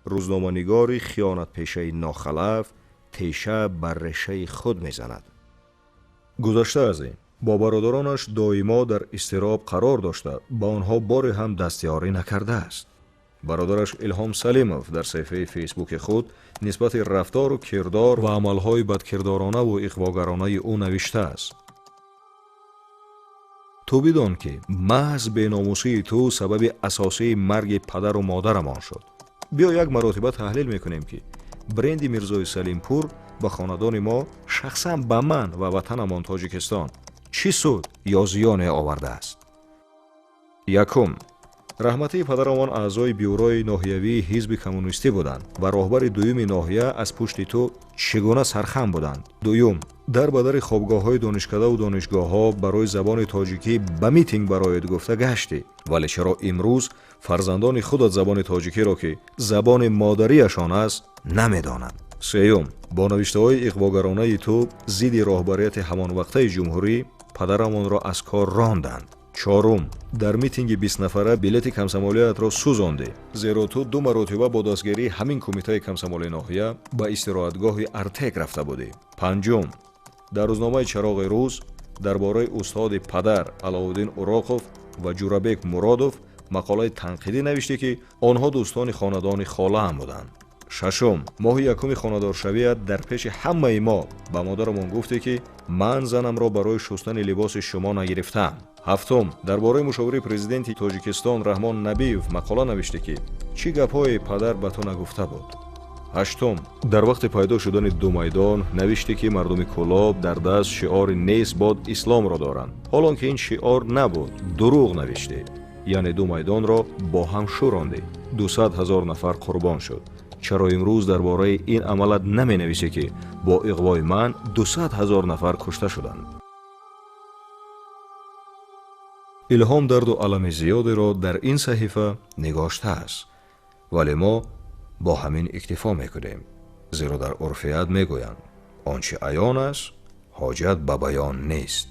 روزنامه‌نگاری خیانت پیشه ناخلف تیشه بر رشه خود میزند. گذشته از این با برادرانش دائما در اضطراب قرار داشته با آنها باری هم دستیاری نکرده است. برادرش الهام سلیمов در صفحه فیسبوک خود نسبت رفتار و کردار و عملهای بدکردارانه و اغواگرانه او نوشته است: تو بدان که محض بیناموسی تو سبب اساسی مرگ پدر و مادرمان شد. بیا یک مرتبه تحلیل میکنیم که برند میرزای سلیمپور به خاندان ما شخصا به من و وطنمان تاجیکستان چی سود یا زیان آورده است؟ یکم، رحمتی پدرمان اعضای بیوروی ناحیوی حزب کمونیستی بودند و راهبر دویم ناحیه از پشت تو چگونه سرخم بودند. دوم، در بدر خوابگاه‌های دانشکده و دانشگاه‌ها برای زبان تاجیکی به میتینگ برایت گفته گشتی، ولی چرا امروز فرزندان خودت زبان تاجیکی را که زبان مادریشان است نمیدانند؟ سوم، با نوشته‌های اغواگرانه تو ضد راهبریت همان وقته جمهوری پدرمان را از کار راندند. چهارم، در میتینگ 20 نفره بلیت کمسمالیت را سوزاندی، زیرا تو 2 مرتبه با دستگیری همین کمیته کمسمالی ناحیه به استراحتگاه ارتک رفته بودی. پنجم، در روزنامه چراغ روز درباره استاد پدر علاءالدین اوراقوف و جورابک مرادوف مقاله تنقیدی نوشته که آنها دوستان خاندان خاله هم بودند. ششم، ماه یکم خانه‌دارشویت در پیش همه ما به مادرمان گفته که من زنم را برای شستن لباس شما نگرفتم. هفتم، درباره مشاور پرزیدنت تاجیکستان رحمان نبیوف مقاله نوشته که چی گپ‌های پدر به تو نگفته بود. هشتم، در وقت پیدا شدن دو میدان نوشته که مردم کلاب در دست شعار نیست باد اسلام را دارند، حالان که این شعار نبود، دروغ نوشته، یعنی دو میدان را با هم شورانده، 200,000 نفر قربان شد. چرا امروز درباره این عملت نمی نویسه که با اغوای من 200,000 نفر کشته شدند؟ الهام درد و علم زیادی را در این صحیفه نگاشته است، ولی ما با همین اکتفا میکنیم، زیرا در عرفیت میگویند آنچه عیان است حاجت به بیان نیست.